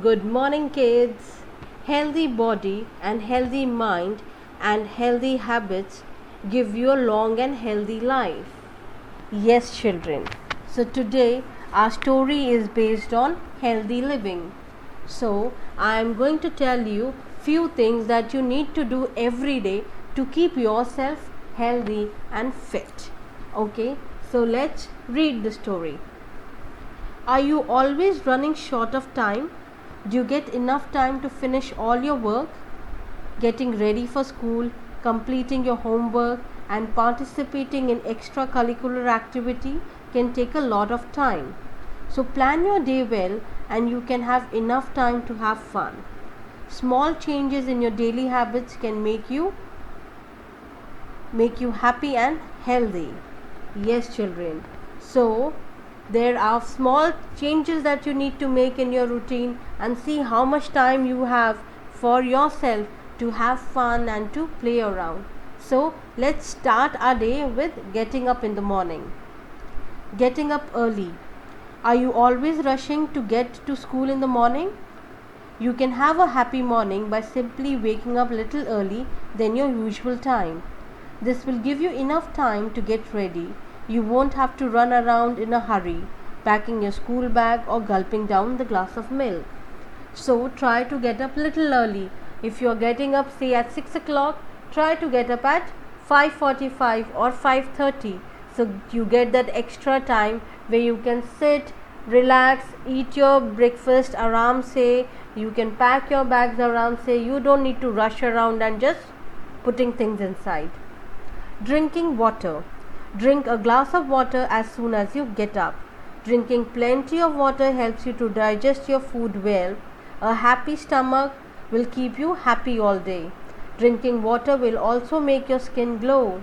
Good morning, kids. Healthy body and healthy mind and healthy habits give you a long and healthy life. Yes, children. So, today our story is based on healthy living. So, I am going to tell you few things that you need to do every day to keep yourself healthy and fit. Okay, so let's read the story. Are you always running short of time? Do you get enough time to finish all your work? Getting ready for school, completing your homework, and participating in extracurricular activity can take a lot of time. So plan your day well and you can have enough time to have fun. Small changes in your daily habits can make you happy and healthy. Yes, children. So there are small changes that you need to make in your routine and see how much time you have for yourself to have fun and to play around. So let's start our day with getting up in the morning. Getting up early. Are you always rushing to get to school in the morning? You can have a happy morning by simply waking up a little early than your usual time. This will give you enough time to get ready. You won't have to run around in a hurry, packing your school bag or gulping down the glass of milk. So try to get up little early. If you are getting up say at 6 o'clock, try to get up at 5:45 or 5:30. So you get that extra time where you can sit, relax, eat your breakfast aram se. You can pack your bags around say. You don't need to rush around and just putting things inside. Drinking water. Drink a glass of water as soon as you get up. Drinking plenty of water helps you to digest your food well. A happy stomach will keep you happy all day. Drinking water will also make your skin glow.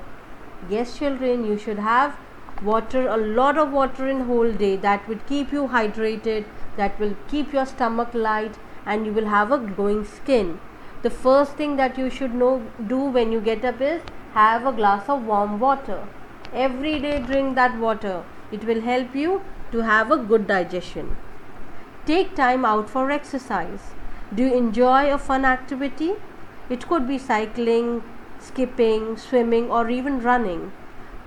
Yes, children, you should have water, a lot of water in whole day. That will keep you hydrated, that will keep your stomach light, and you will have a glowing skin. The first thing that you should do when you get up is have a glass of warm water. Every day drink that water. It will help you to have a good digestion. Take time out for exercise. Do you enjoy a fun activity? It could be cycling, skipping, swimming, or even running.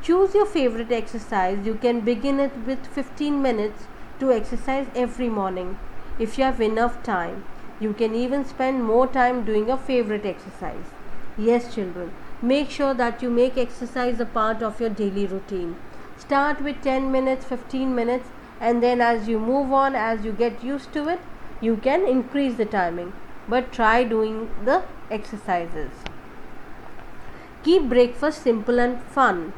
Choose your favorite exercise. You can begin it with 15 minutes to exercise every morning. If you have enough time, you can even spend more time doing your favorite exercise. Yes, children, make sure that you make exercise a part of your daily routine. Start with 10 minutes, 15 minutes, and then as you move on, as you get used to it, you can increase the timing. But try doing the exercises. Keep breakfast simple and fun.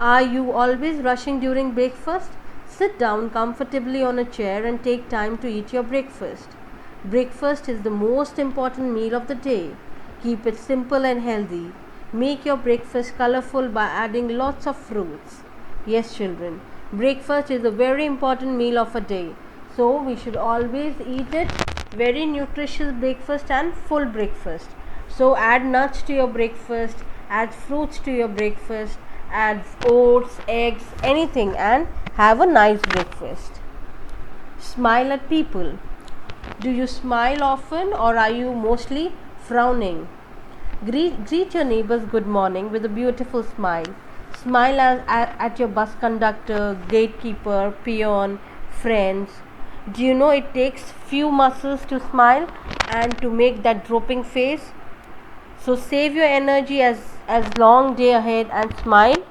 Are you always rushing during breakfast? Sit down comfortably on a chair and take time to eat your breakfast. Breakfast is the most important meal of the day. Keep it simple and healthy. Make your breakfast colorful by adding lots of fruits. Yes, children, breakfast is a very important meal of a day. So we should always eat it very nutritious breakfast and full breakfast. So add nuts to your breakfast, add fruits to your breakfast, add oats, eggs, anything, and have a nice breakfast. Smile at people. Do you smile often or are you mostly frowning? Greet your neighbors good morning with a beautiful smile. Smile at your bus conductor, gatekeeper, peon, friends. Do you know it takes few muscles to smile and to make that drooping face? So save your energy as long day ahead and smile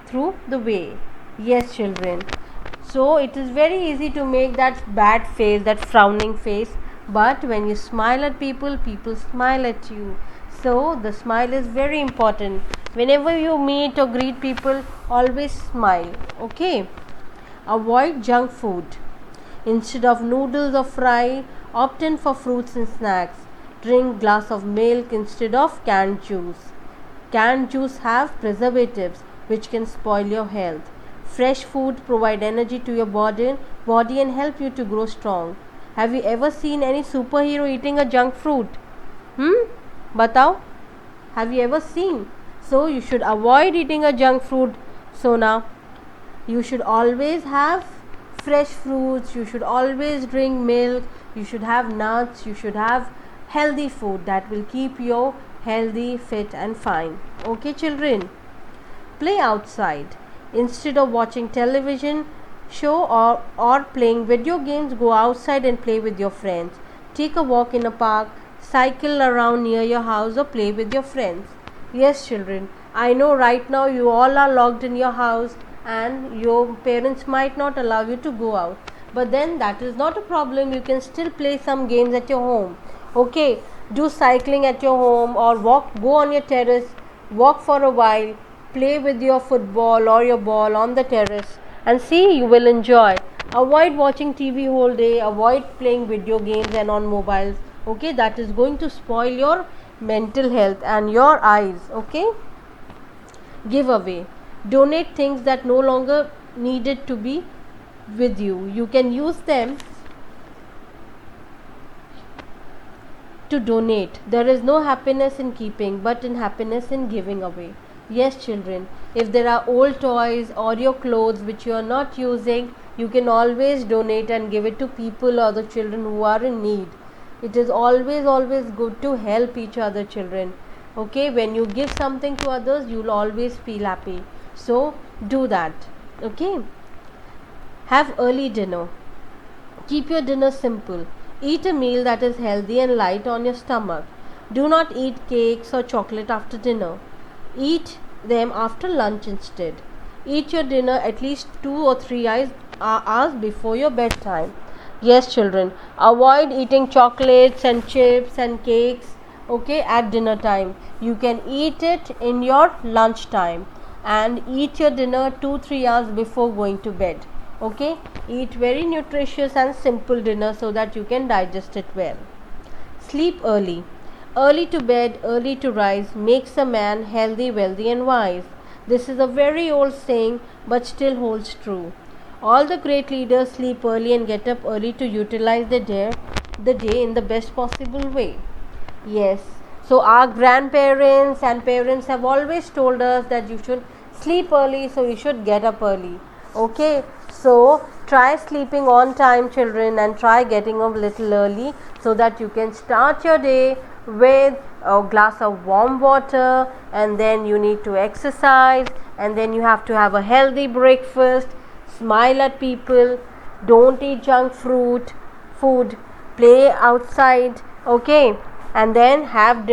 through the way. Yes, children. So it is very easy to make that bad face, that frowning face, but when you smile at people, people smile at you. So the smile is very important. Whenever you meet or greet people, always smile. Okay. Avoid junk food. Instead of noodles or fry, opt in for fruits and snacks. Drink glass of milk instead of canned juice. Canned juice have preservatives which can spoil your health. Fresh food provide energy to your body and help you to grow strong. Have you ever seen any superhero eating a junk fruit? Batao? Have you ever seen? So you should avoid eating a junk fruit, Sona. You should always have fresh fruits, you should always drink milk, you should have nuts, you should have healthy food that will keep you healthy, fit and fine. Okay children, play outside. Instead of watching television show or playing video games, go outside and play with your friends. Take a walk in a park, cycle around near your house or play with your friends. Yes children, I know right now you all are locked in your house and your parents might not allow you to go out, but then that is not a problem. You can still play some games at your home. Okay, do cycling at your home or go on your terrace, walk for a while, play with your football or your ball on the terrace and see, you will enjoy. Avoid watching TV whole day, avoid playing video games and on mobiles. Okay, that is going to spoil your mental health and your eyes. Okay, give away, donate things that no longer needed to be with you. You can use them to donate. There is no happiness in keeping, but in happiness in giving away. Yes children, if there are old toys or your clothes which you are not using, you can always donate and give it to people or the children who are in need. It is always good to help each other children. Okay, when you give something to others, you will always feel happy. So do that. Okay, have early dinner. Keep your dinner simple. Eat a meal that is healthy and light on your stomach. Do not eat cakes or chocolate after dinner. Eat them after lunch instead. Eat your dinner at least 2 or 3 hours before your bedtime. Yes children, avoid eating chocolates and chips and cakes, okay, at dinner time. You can eat it in your lunch time and eat your dinner 2-3 hours before going to bed. Okay, eat very nutritious and simple dinner so that you can digest it well. Sleep early. Early to bed, early to rise makes a man healthy, wealthy and wise. This is a very old saying but still holds true. All the great leaders sleep early and get up early to utilize the day in the best possible way. Yes, so our grandparents and parents have always told us that you should sleep early, so you should get up early. Okay, so try sleeping on time children and try getting up a little early so that you can start your day with a glass of warm water, and then you need to exercise, and then you have to have a healthy breakfast, smile at people, don't eat junk food, play outside, okay, and then have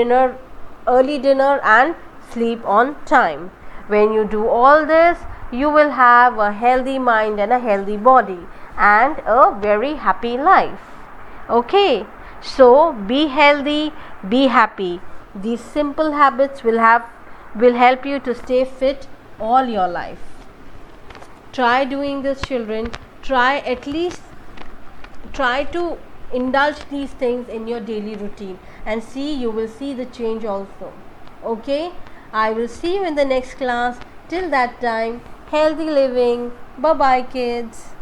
early dinner and sleep on time. When you do all this, you will have a healthy mind and a healthy body and a very happy life. Okay, so be healthy, be happy. These simple habits will help you to stay fit all your life. Try doing this children. Try to indulge these things in your daily routine and see, you will see the change also. Okay, I will see you in the next class. Till that time, healthy living. Bye bye kids.